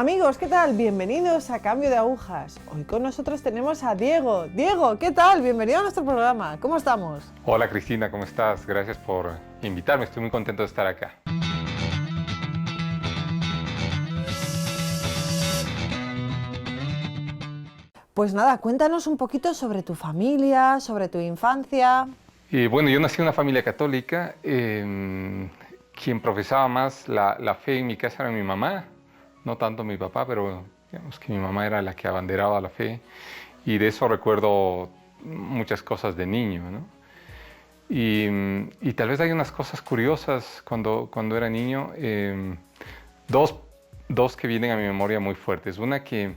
Amigos, ¿qué tal? Bienvenidos a Cambio de Agujas. Hoy con nosotros tenemos a Diego. Diego, ¿qué tal? Bienvenido a nuestro programa. ¿Cómo estamos? Hola Cristina, ¿cómo estás? Gracias por invitarme, estoy muy contento de estar acá. Pues nada, cuéntanos un poquito sobre tu familia, sobre tu infancia. Y bueno, yo nací en una familia católica, quien profesaba más la fe en mi casa era mi mamá, no tanto mi papá, pero digamos que mi mamá era la que abanderaba la fe y de eso recuerdo muchas cosas de niño, ¿no? Y tal vez hay unas cosas curiosas cuando era niño, dos, dos que vienen a mi memoria muy fuertes. Una que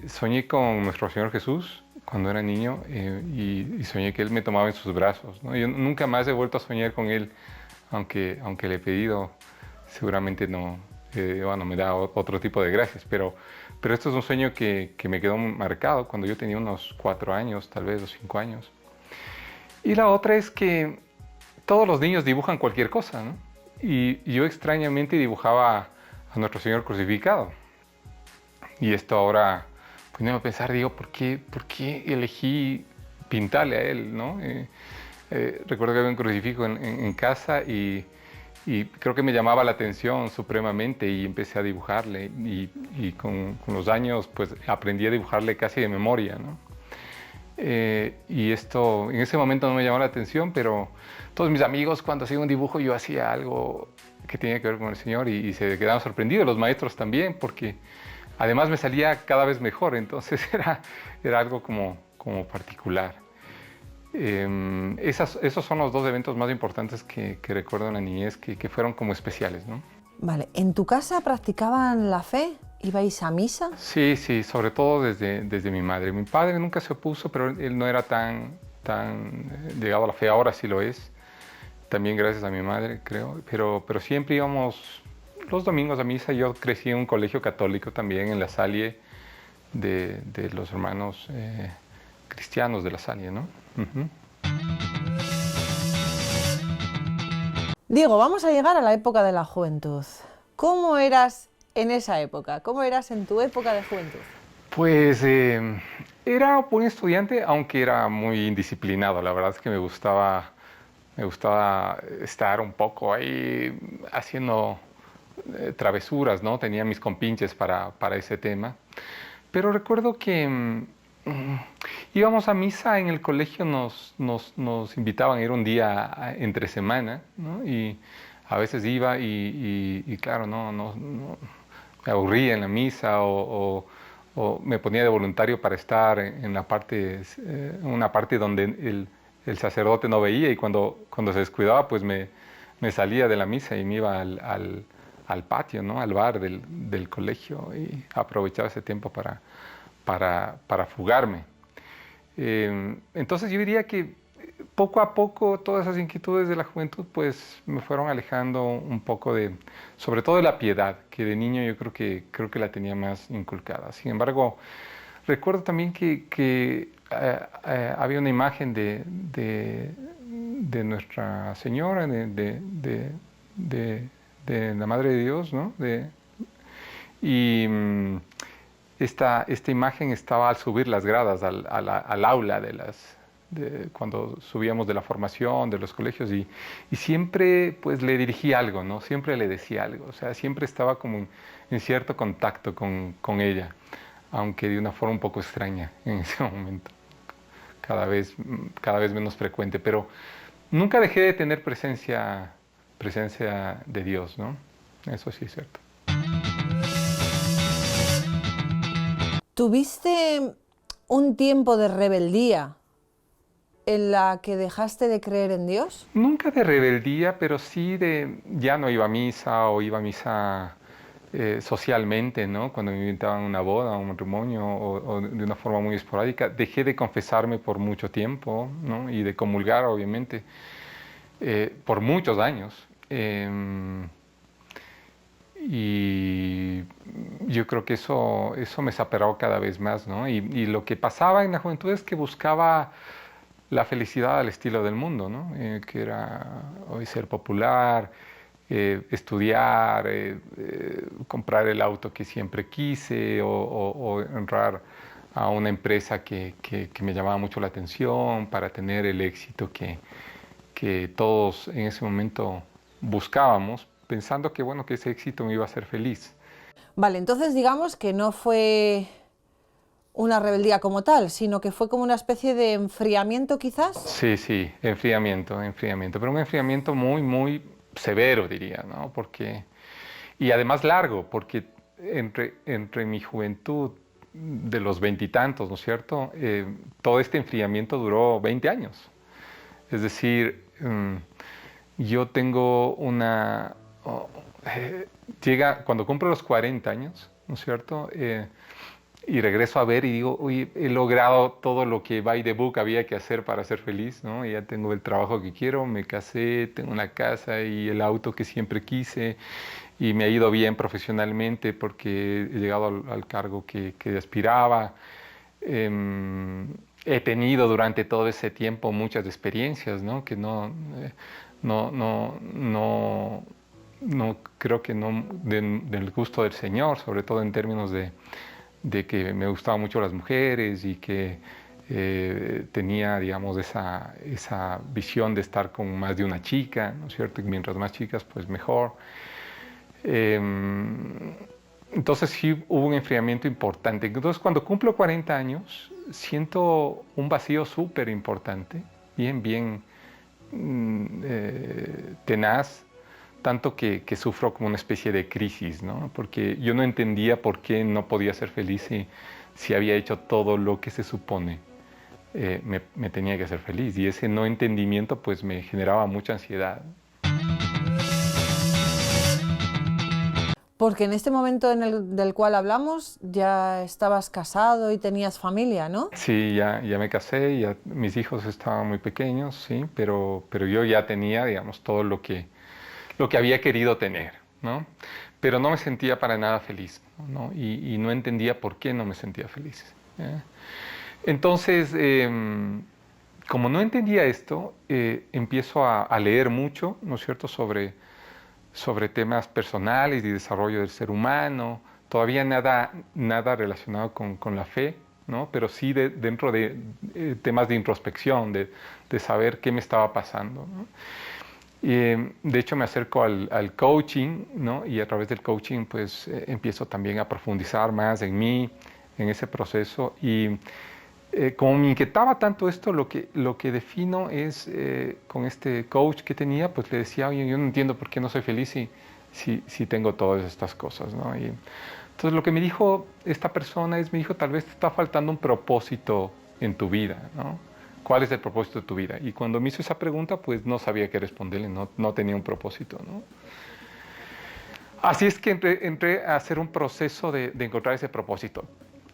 soñé con nuestro Señor Jesús cuando era niño y soñé que Él me tomaba en sus brazos, ¿no? Yo nunca más he vuelto a soñar con Él, aunque le he pedido, seguramente no, bueno, me da otro tipo de gracias, pero esto es un sueño que me quedó marcado cuando yo tenía unos 4 años, tal vez, o 5 años. Y la otra es que todos los niños dibujan cualquier cosa, ¿no? Y yo extrañamente dibujaba a nuestro Señor crucificado. Y esto ahora, poniéndome a pensar, digo, ¿por qué elegí pintarle a él, ¿no? Recuerdo que había un crucifijo en casa y creo que me llamaba la atención supremamente y empecé a dibujarle. Y con los años, pues aprendí a dibujarle casi de memoria, ¿no? Y esto en ese momento no me llamó la atención, pero todos mis amigos cuando hacían un dibujo yo hacía algo que tenía que ver con el Señor y se quedaban sorprendidos, los maestros también, porque además me salía cada vez mejor, entonces era algo como particular. Esos son los dos eventos más importantes que recuerdo en la niñez que fueron como especiales, ¿no? Vale, ¿en tu casa practicaban la fe? ¿Ibais a misa? Sí, sí, sobre todo desde mi madre. Mi padre nunca se opuso, pero él no era tan llegado a la fe, ahora sí lo es. También gracias a mi madre, creo. Pero siempre íbamos los domingos a misa. Yo crecí en un colegio católico también, en La Salle, de los hermanos cristianos de La Salle, ¿no? Ujú. Diego, vamos a llegar a la época de la juventud. ¿Cómo eras en esa época? ¿Cómo eras en tu época de juventud? Pues era buen estudiante, aunque era muy indisciplinado. La verdad es que me gustaba estar un poco ahí haciendo travesuras, ¿no? Tenía mis compinches para ese tema. Pero recuerdo que íbamos a misa en el colegio, nos invitaban a ir un día entre semana, ¿no? Y a veces iba y claro, no, me aburría en la misa o me ponía de voluntario para estar en la parte, en una parte donde el sacerdote no veía y cuando se descuidaba, pues me salía de la misa y me iba al patio, ¿no? Al bar del colegio y aprovechaba ese tiempo para fugarme. Entonces yo diría que poco a poco todas esas inquietudes de la juventud pues me fueron alejando un poco sobre todo de la piedad, que de niño yo creo que la tenía más inculcada. Sin embargo, recuerdo también que había una imagen de Nuestra Señora, de la Madre de Dios, ¿no? Y esta imagen estaba al subir las gradas al aula cuando subíamos de la formación, de los colegios, y siempre pues le dirigía algo, ¿no? Siempre le decía algo, o sea, siempre estaba como en cierto contacto con ella, aunque de una forma un poco extraña en ese momento, cada vez menos frecuente, pero nunca dejé de tener presencia de Dios, ¿no? Eso sí es cierto. ¿Tuviste un tiempo de rebeldía en la que dejaste de creer en Dios? Nunca de rebeldía, pero sí ya no iba a misa o iba a misa socialmente, ¿no? Cuando me invitaban a una boda, a un matrimonio o de una forma muy esporádica. Dejé de confesarme por mucho tiempo, ¿no? Y de comulgar, obviamente, por muchos años. Y yo creo que eso me superó cada vez más, ¿no? Y lo que pasaba en la juventud es que buscaba la felicidad al estilo del mundo, ¿no? Que era hoy ser popular, estudiar, comprar el auto que siempre quise o entrar a una empresa que me llamaba mucho la atención para tener el éxito que todos en ese momento buscábamos, pensando que, bueno, que ese éxito me iba a hacer feliz. Vale, entonces digamos que no fue una rebeldía como tal, sino que fue como una especie de enfriamiento quizás. Sí, sí, enfriamiento, pero un enfriamiento muy, muy severo, diría, ¿no? Y además largo, porque entre mi juventud de los veintitantos, ¿no es cierto? Todo este enfriamiento duró 20 años. Es decir, yo tengo oh, cuando cumplo los 40 años, ¿no es cierto? Y regreso a ver y digo, uy, he logrado todo lo que by the book había que hacer para ser feliz, ¿no? Ya tengo el trabajo que quiero, me casé, tengo una casa y el auto que siempre quise y me ha ido bien profesionalmente porque he llegado al cargo que aspiraba. He tenido durante todo ese tiempo muchas experiencias, ¿no? Que no, no, no, no creo que no del gusto del Señor, sobre todo en términos de que me gustaban mucho las mujeres y que tenía, digamos, esa visión de estar con más de una chica, ¿no es cierto? Y mientras más chicas, pues mejor. Eh, entonces sí hubo un enfriamiento importante. Entonces cuando cumplo 40 años, siento un vacío súper importante, bien tenaz, tanto que sufro como una especie de crisis, ¿no? Porque yo no entendía por qué no podía ser feliz si había hecho todo lo que se supone me tenía que hacer feliz. Y ese no entendimiento pues me generaba mucha ansiedad. Porque en este momento del cual hablamos ya estabas casado y tenías familia, ¿no? Sí, ya me casé, ya mis hijos estaban muy pequeños, sí, pero yo ya tenía, digamos, todo lo que había querido tener, ¿no? Pero no me sentía para nada feliz, ¿no? Y no entendía por qué no me sentía feliz. ¿Eh? Entonces, como no entendía esto, empiezo a leer mucho, ¿no es cierto?, sobre temas personales y desarrollo del ser humano. Todavía nada relacionado con la fe, ¿no? Pero sí dentro de temas de introspección, de saber qué me estaba pasando, ¿no? Y, de hecho, me acerco al coaching, ¿no? Y a través del coaching, pues, empiezo también a profundizar más en mí, en ese proceso. Y como me inquietaba tanto esto, lo que defino es, con este coach que tenía, pues le decía, oye, yo no entiendo por qué no soy feliz si tengo todas estas cosas, ¿no? Y entonces lo que me dijo esta persona me dijo, tal vez te está faltando un propósito en tu vida, ¿no? ¿Cuál es el propósito de tu vida? Y cuando me hizo esa pregunta, pues no sabía qué responderle, no tenía un propósito, ¿no? Así es que entré a hacer un proceso de encontrar ese propósito.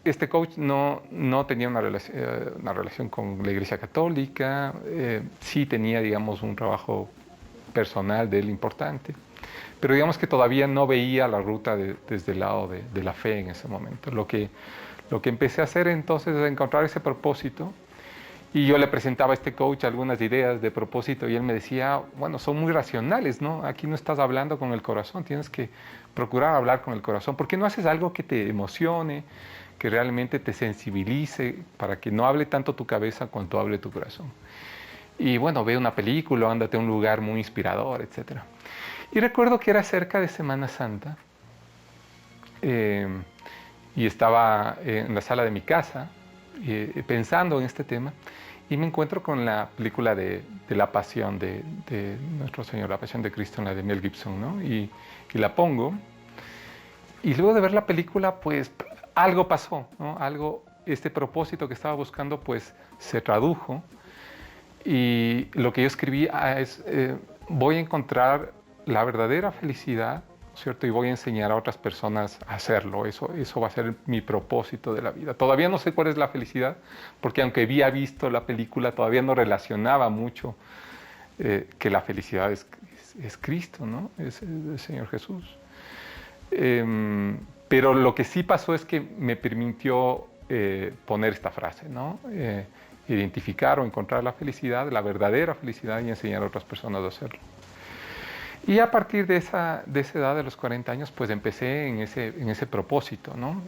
Este coach no tenía una relación con la Iglesia Católica, sí tenía, digamos, un trabajo personal de él importante, pero digamos que todavía no veía la ruta desde el lado de la fe en ese momento. Lo que empecé a hacer entonces es encontrar ese propósito. Y yo le presentaba a este coach algunas ideas de propósito y él me decía, bueno, son muy racionales, ¿no? Aquí no estás hablando con el corazón, tienes que procurar hablar con el corazón. ¿Por qué no haces algo que te emocione, que realmente te sensibilice, para que no hable tanto tu cabeza cuanto hable tu corazón? Y bueno, ve una película, ándate a un lugar muy inspirador, etc. Y recuerdo que era cerca de Semana Santa y estaba en la sala de mi casa pensando en este tema. Y me encuentro con la película de la pasión de nuestro Señor, la pasión de Cristo, la de Mel Gibson, ¿no? Y la pongo. Y luego de ver la película, pues algo pasó, ¿no? Este propósito que estaba buscando, pues se tradujo. Y lo que yo escribí es, voy a encontrar la verdadera felicidad, ¿cierto? Y voy a enseñar a otras personas a hacerlo. Eso va a ser mi propósito de la vida. Todavía no sé cuál es la felicidad, porque aunque había visto la película, todavía no relacionaba mucho que la felicidad es Cristo, ¿no? Es el Señor Jesús. Pero lo que sí pasó es que me permitió poner esta frase, ¿no? Identificar o encontrar la felicidad, la verdadera felicidad, y enseñar a otras personas a hacerlo. Y a partir de esa edad, de los 40 años, pues empecé en ese propósito, ¿no?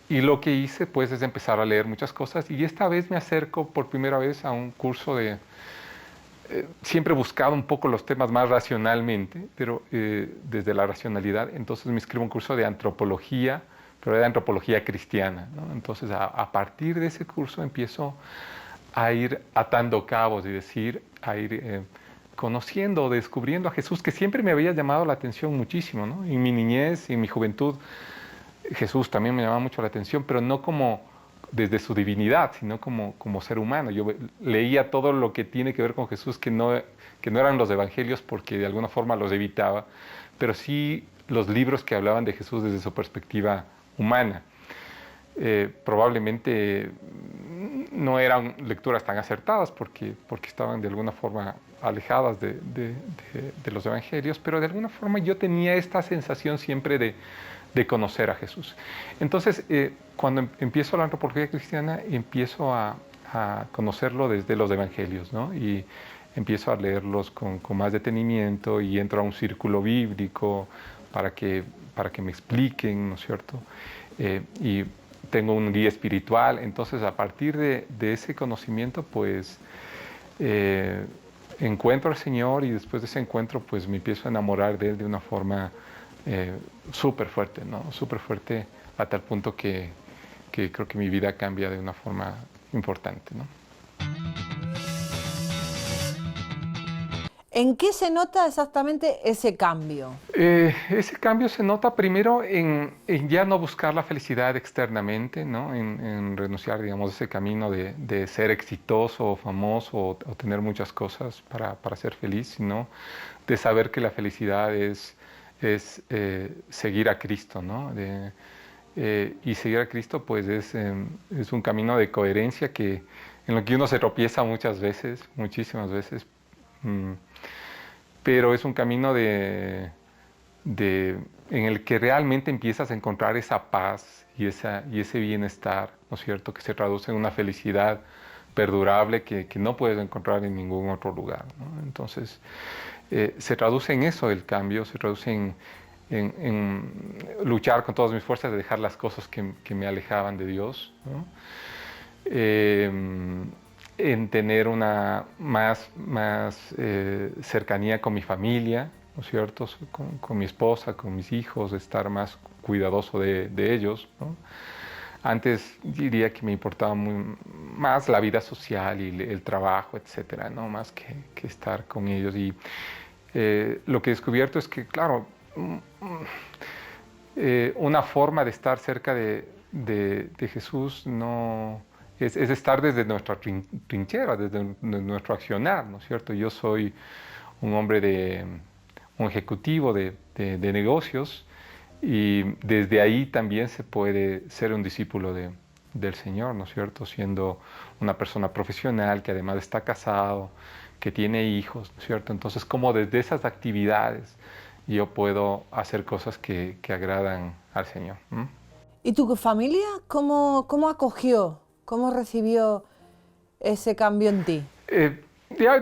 Y lo que hice, pues, es empezar a leer muchas cosas. Y esta vez me acerco por primera vez a un curso siempre he buscado un poco los temas más racionalmente, pero desde la racionalidad. Entonces me inscribo a un curso de antropología, pero de antropología cristiana, ¿no? Entonces a partir de ese curso empiezo a ir atando cabos, a ir conociendo, descubriendo a Jesús, que siempre me había llamado la atención muchísimo, ¿no? En mi niñez y en mi juventud, Jesús también me llamaba mucho la atención, pero no como desde su divinidad, sino como ser humano. Yo leía todo lo que tiene que ver con Jesús, que no eran los evangelios, porque de alguna forma los evitaba, pero sí los libros que hablaban de Jesús desde su perspectiva humana. Probablemente no eran lecturas tan acertadas porque estaban de alguna forma alejadas de los evangelios, pero de alguna forma yo tenía esta sensación siempre de conocer a Jesús. Entonces, cuando empiezo la antropología cristiana, empiezo a conocerlo desde los evangelios, ¿no? Y empiezo a leerlos con más detenimiento y entro a un círculo bíblico para que me expliquen, ¿no es cierto? Y tengo un guía espiritual. Entonces, a partir de ese conocimiento, pues encuentro al Señor, y después de ese encuentro, pues me empiezo a enamorar de Él de una forma súper fuerte, ¿no? Súper fuerte, a tal punto que creo que mi vida cambia de una forma importante, ¿no? ¿En qué se nota exactamente ese cambio? Ese cambio se nota primero en ya no buscar la felicidad externamente, ¿no? En renunciar, digamos, a ese camino de ser exitoso o famoso o tener muchas cosas para ser feliz, sino de saber que la felicidad es seguir a Cristo, ¿no? Y seguir a Cristo, pues es un camino de coherencia en lo que uno se tropieza muchas veces, muchísimas veces. Pero es un camino en el que realmente empiezas a encontrar esa paz y ese bienestar, ¿no es cierto?, que se traduce en una felicidad perdurable que no puedes encontrar en ningún otro lugar, ¿no? Entonces, se traduce en eso el cambio, se traduce en luchar con todas mis fuerzas de dejar las cosas que me alejaban de Dios, ¿no? En tener una más cercanía con mi familia, ¿no es cierto?, con mi esposa, con mis hijos, de estar más cuidadoso de ellos, ¿no? Antes diría que me importaba más la vida social y el trabajo, etcétera, ¿no? Más que estar con ellos. Y lo que he descubierto es que, claro, una forma de estar cerca de Jesús no es estar desde nuestra trinchera, desde nuestro accionar, ¿no es cierto? Yo soy un hombre un ejecutivo de negocios, y desde ahí también se puede ser un discípulo del Señor, ¿no es cierto? Siendo una persona profesional que además está casado, que tiene hijos, ¿no es cierto? Entonces, como desde esas actividades yo puedo hacer cosas que agradan al Señor. ¿Y tu familia cómo acogió, cómo recibió ese cambio en ti?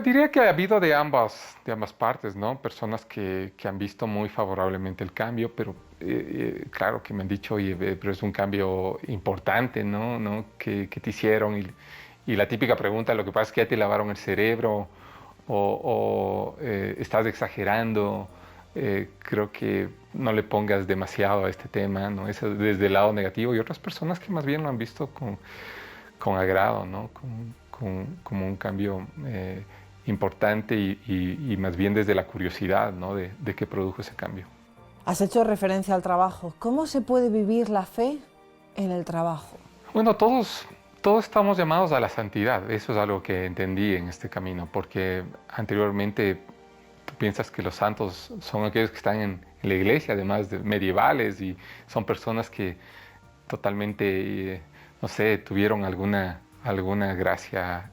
Diría que ha habido de ambas partes, ¿no? Personas que han visto muy favorablemente el cambio, pero claro que me han dicho, oye, pero es un cambio importante, ¿no? ¿Qué te hicieron? Y la típica pregunta, lo que pasa es que ya te lavaron el cerebro o estás exagerando. Creo que no le pongas demasiado a este tema, ¿no? Eso desde el lado negativo, y otras personas que más bien lo han visto con agrado, ¿no? Como un cambio importante y más bien desde la curiosidad, ¿no? de qué produjo ese cambio. Has hecho referencia al trabajo. ¿Cómo se puede vivir la fe en el trabajo? Bueno, todos estamos llamados a la santidad. Eso es algo que entendí en este camino, porque anteriormente tú piensas que los santos son aquellos que están en la iglesia, además de medievales, y son personas que totalmente, no sé, tuvieron alguna gracia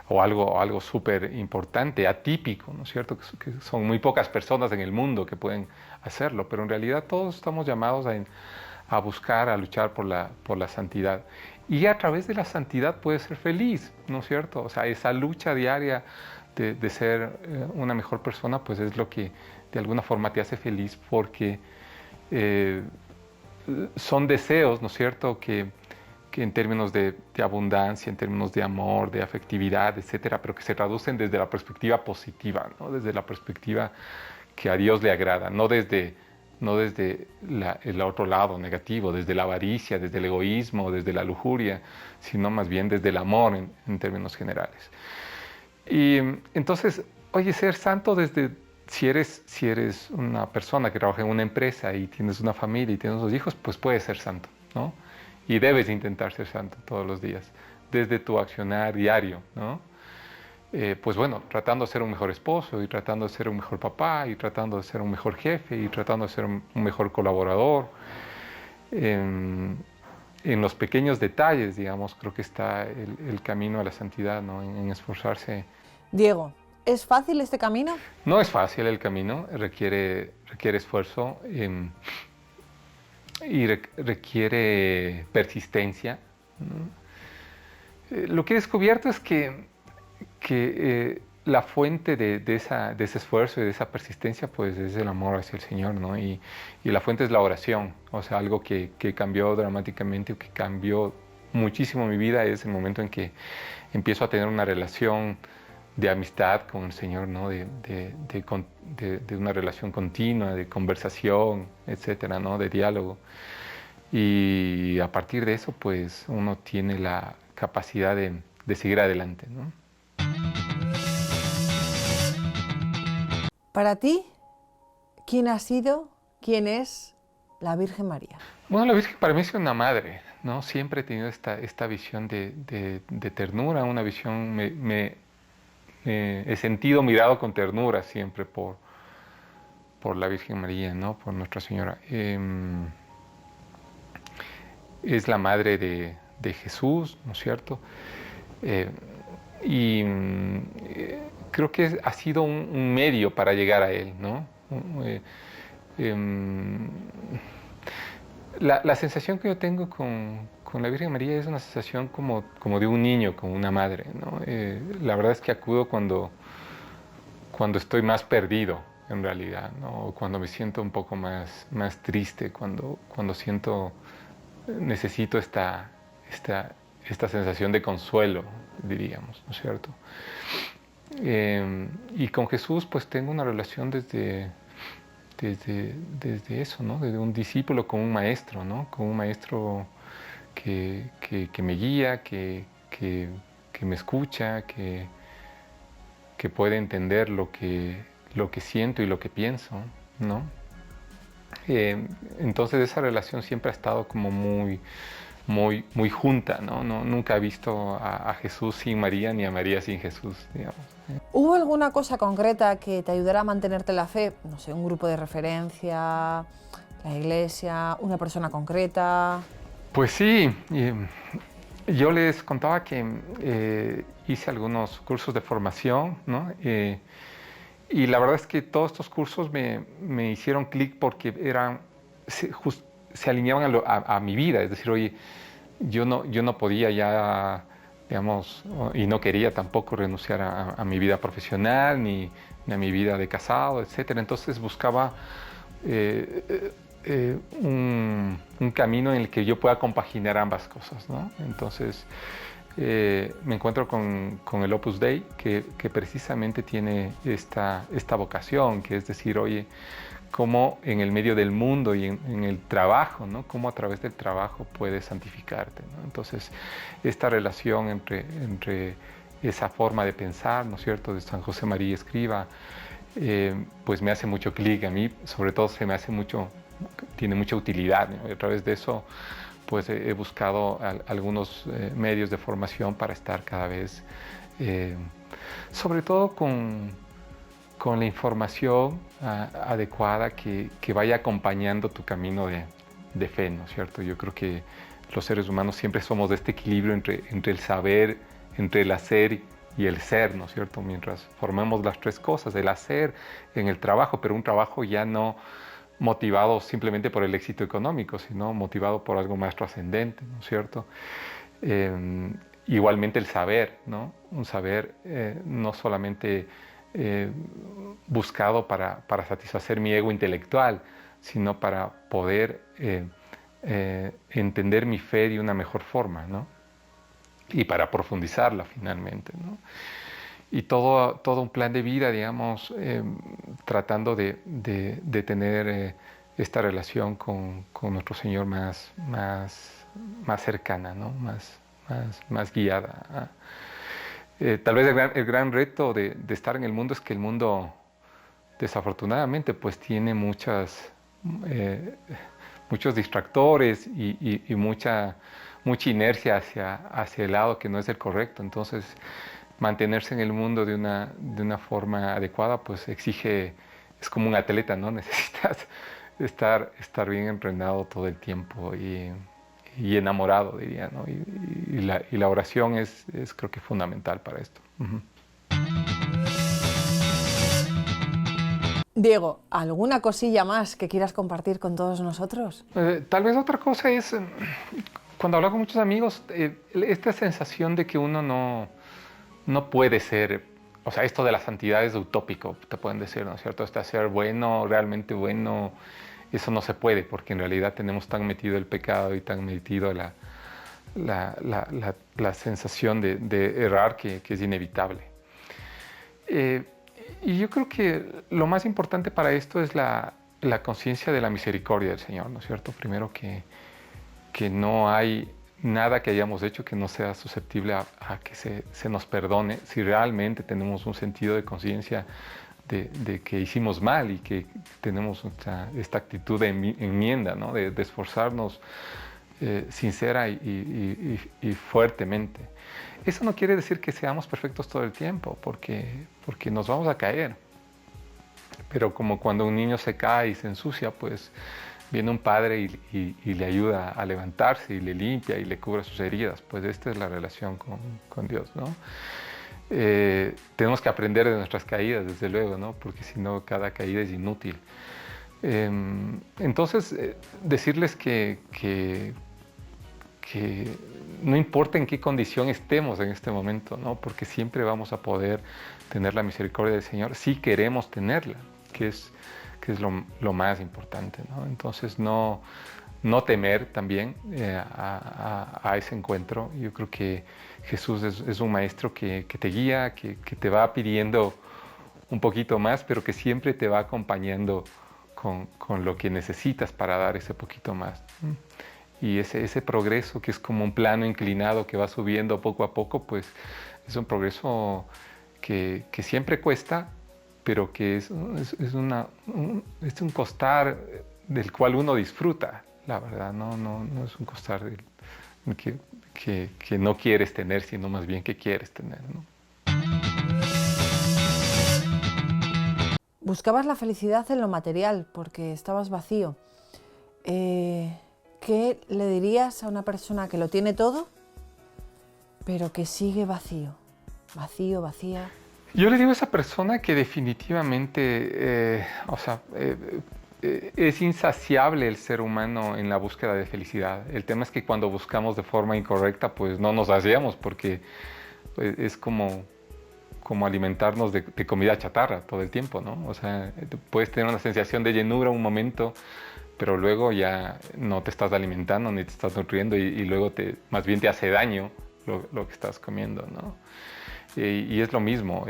o algo súper importante, atípico, ¿no es cierto? Que son muy pocas personas en el mundo que pueden hacerlo, pero en realidad todos estamos llamados a buscar, a luchar por la santidad. Y a través de la santidad puedes ser feliz, ¿no es cierto? O sea, esa lucha diaria de ser una mejor persona, pues es lo que de alguna forma te hace feliz, porque son deseos, ¿no es cierto?, que en términos de abundancia, en términos de amor, de afectividad, etcétera, pero que se traducen desde la perspectiva positiva, ¿no? Desde la perspectiva que a Dios le agrada, no desde el otro lado negativo, desde la avaricia, desde el egoísmo, desde la lujuria, sino más bien desde el amor en términos generales. Y entonces, oye, ser santo desde, si eres una persona que trabaja en una empresa y tienes una familia y tienes unos hijos, pues puedes ser santo, ¿no? Y debes intentar ser santo todos los días, desde tu accionar diario, ¿no? Pues bueno, tratando de ser un mejor esposo y tratando de ser un mejor papá y tratando de ser un mejor jefe y tratando de ser un mejor colaborador. En los pequeños detalles, digamos, creo que está el camino a la santidad, ¿no? En esforzarse. Diego, ¿es fácil este camino? No es fácil el camino, requiere esfuerzo y requiere persistencia, ¿no? Lo que he descubierto es que la fuente de ese esfuerzo y de esa persistencia, pues es el amor hacia el Señor, ¿no? Y la fuente es la oración, o sea, algo que cambió dramáticamente, que cambió muchísimo mi vida, es el momento en que empiezo a tener una relación de amistad con el Señor, ¿no? De una relación continua, de conversación, etcétera, ¿no? De diálogo. Y a partir de eso, pues uno tiene la capacidad de seguir adelante, ¿no? Para ti, ¿quién ha sido, quién es la Virgen María? Bueno, la Virgen para mí es una madre, ¿no? Siempre he tenido esta visión de ternura, una visión, he sentido mirado con ternura siempre por la Virgen María, ¿no? Por Nuestra Señora. Es la madre de Jesús, ¿no es cierto? Y creo que ha sido un medio para llegar a Él, ¿no? La sensación que yo tengo con la Virgen María es una sensación como de un niño, como una madre, ¿no? La verdad es que acudo cuando estoy más perdido, en realidad, ¿no? O cuando me siento un poco más triste, cuando necesito esta sensación de consuelo, diríamos, ¿no es cierto? Y con Jesús pues tengo una relación desde eso, ¿no? Desde un discípulo con un maestro, ¿no? Con un maestro que me guía, que me escucha, que puede entender lo que siento y lo que pienso, ¿no? Entonces esa relación siempre ha estado como muy junta, ¿no? Nunca he visto a Jesús sin María ni a María sin Jesús, digamos. ¿Hubo alguna cosa concreta que te ayudara a mantenerte la fe? No sé, un grupo de referencia, la iglesia, una persona concreta. Pues sí, yo les contaba que hice algunos cursos de formación, ¿no? Y la verdad es que todos estos cursos me hicieron clic porque se alineaban a mi vida. Es decir, oye, yo no podía ya, digamos, y no quería tampoco renunciar a mi vida profesional, ni a mi vida de casado, etc. Entonces buscaba un camino en el que yo pueda compaginar ambas cosas, ¿no? Entonces me encuentro con el Opus Dei, que precisamente tiene esta vocación, que es decir, oye, cómo en el medio del mundo y en el trabajo, ¿no? Cómo a través del trabajo puedes santificarte, ¿no? Entonces, esta relación entre esa forma de pensar, ¿no es cierto?, de San José María Escriba, pues me hace mucho clic a mí, sobre todo tiene mucha utilidad, ¿no? Y a través de eso pues he buscado algunos medios de formación para estar cada vez, sobre todo con la información adecuada que vaya acompañando tu camino de fe, ¿no es cierto? Yo creo que los seres humanos siempre somos de este equilibrio entre el saber, entre el hacer y el ser, ¿no es cierto? Mientras formamos las tres cosas, el hacer en el trabajo, pero un trabajo ya no motivado simplemente por el éxito económico, sino motivado por algo más trascendente, ¿no es cierto? igualmente el saber, ¿no? Un saber no solamente buscado para satisfacer mi ego intelectual, sino para poder entender mi fe de una mejor forma, ¿no? Y para profundizarla finalmente, ¿no? Y todo un plan de vida, digamos, tratando de tener esta relación con nuestro Señor más cercana, ¿no? Más guiada. Tal vez el gran reto de estar en el mundo es que el mundo, desafortunadamente, pues tiene muchos distractores y mucha inercia hacia el lado que no es el correcto. Entonces, mantenerse en el mundo de una forma adecuada, pues exige, es como un atleta, ¿no? Necesitas estar bien entrenado todo el tiempo y enamorado, diría, ¿no? Y la oración es creo que fundamental para esto. Uh-huh. Diego, ¿alguna cosilla más que quieras compartir con todos nosotros? Tal vez otra cosa es, cuando hablo con muchos amigos, esta sensación de que uno no puede ser, o sea, esto de la santidad es utópico, te pueden decir, ¿no es cierto? Este ser bueno, realmente bueno, eso no se puede, porque en realidad tenemos tan metido el pecado y tan metido la sensación de errar que es inevitable. Y yo creo que lo más importante para esto es la conciencia de la misericordia del Señor, ¿no es cierto? Primero que no hay nada que hayamos hecho que no sea susceptible a que se nos perdone si realmente tenemos un sentido de conciencia de que hicimos mal y que tenemos esta actitud de enmienda, ¿no? De esforzarnos sincera y fuertemente. Eso no quiere decir que seamos perfectos todo el tiempo, porque nos vamos a caer. Pero como cuando un niño se cae y se ensucia, pues viene un padre y le ayuda a levantarse y le limpia y le cubre sus heridas. Pues esta es la relación con Dios, ¿no? Tenemos que aprender de nuestras caídas, desde luego, ¿no? Porque si no, cada caída es inútil. Entonces, decirles que no importa en qué condición estemos en este momento, ¿no? Porque siempre vamos a poder tener la misericordia del Señor si queremos tenerla, que es lo más importante, ¿no? Entonces, no temer también a ese encuentro. Yo creo que Jesús es un maestro que te guía, que te va pidiendo un poquito más, pero que siempre te va acompañando con lo que necesitas para dar ese poquito más. Y ese progreso, que es como un plano inclinado que va subiendo poco a poco, pues es un progreso que siempre cuesta, pero que es un costar del cual uno disfruta, la verdad. No es un costar que no quieres tener, sino más bien que quieres tener, ¿no? Buscabas la felicidad en lo material porque estabas vacío. ¿Qué le dirías a una persona que lo tiene todo, pero que sigue vacío? Vacío, vacía. Yo le digo a esa persona que definitivamente, es insaciable el ser humano en la búsqueda de felicidad. El tema es que cuando buscamos de forma incorrecta, pues no nos saciamos, porque es como alimentarnos de comida chatarra todo el tiempo, ¿no? O sea, puedes tener una sensación de llenura un momento, pero luego ya no te estás alimentando ni te estás nutriendo y luego más bien te hace daño lo que estás comiendo, ¿no? Y es lo mismo,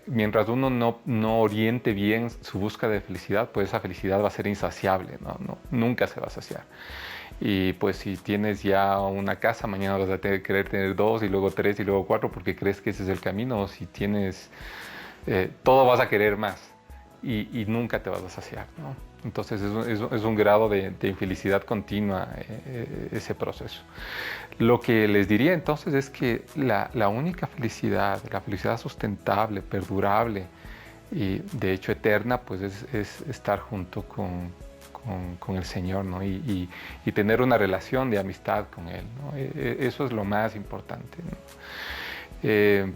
mientras uno no oriente bien su búsqueda de felicidad, pues esa felicidad va a ser insaciable, ¿no? Nunca se va a saciar. Y pues si tienes ya una casa, mañana vas a querer tener 2 y luego 3 y luego 4 porque crees que ese es el camino. O si tienes, todo vas a querer más y nunca te vas a saciar, ¿no? Entonces es un grado de infelicidad continua ese proceso. Lo que les diría entonces es que la única felicidad, la felicidad sustentable, perdurable y de hecho eterna, pues es estar junto con el Señor, ¿no? Y tener una relación de amistad con Él, ¿no? Eso es lo más importante, ¿no?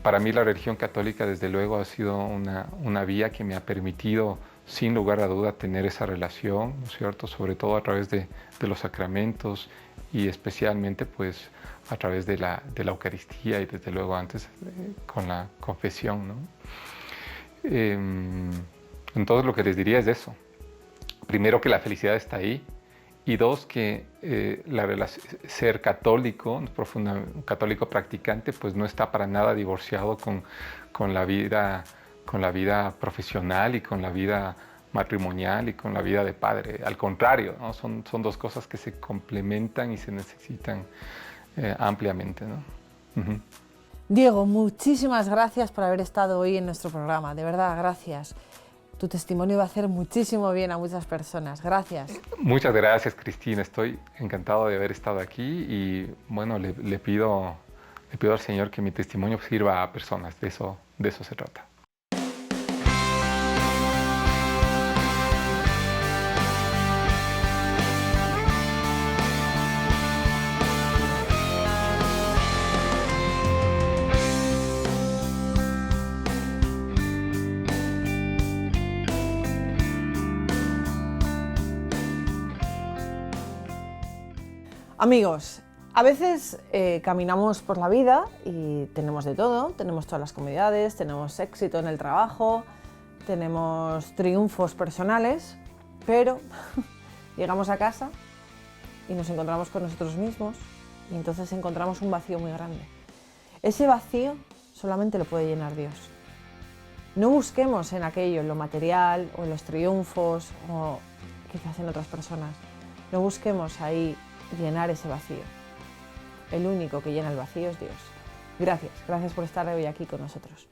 Para mí la religión católica desde luego ha sido una vía que me ha permitido sin lugar a duda tener esa relación, ¿no es cierto? Sobre todo a través de los sacramentos y especialmente pues a través de la Eucaristía y desde luego antes con la confesión, ¿no? Entonces lo que les diría es eso. Primero, que la felicidad está ahí, y dos, que ser católico, un católico practicante, pues no está para nada divorciado con la vida profesional y con la vida matrimonial y con la vida de padre. Al contrario, ¿no? Son dos cosas que se complementan y se necesitan ampliamente, ¿no? Uh-huh. Diego, muchísimas gracias por haber estado hoy en nuestro programa, de verdad, gracias. Tu testimonio va a hacer muchísimo bien a muchas personas. Gracias. Muchas gracias, Cristina. Estoy encantado de haber estado aquí y bueno, le pido al Señor que mi testimonio sirva a personas. De eso se trata. Amigos, a veces caminamos por la vida y tenemos de todo, tenemos todas las comodidades, tenemos éxito en el trabajo, tenemos triunfos personales, pero llegamos a casa y nos encontramos con nosotros mismos y entonces encontramos un vacío muy grande. Ese vacío solamente lo puede llenar Dios. No busquemos en aquello, en lo material o en los triunfos o quizás en otras personas. No busquemos ahí llenar ese vacío. El único que llena el vacío es Dios. Gracias por estar hoy aquí con nosotros.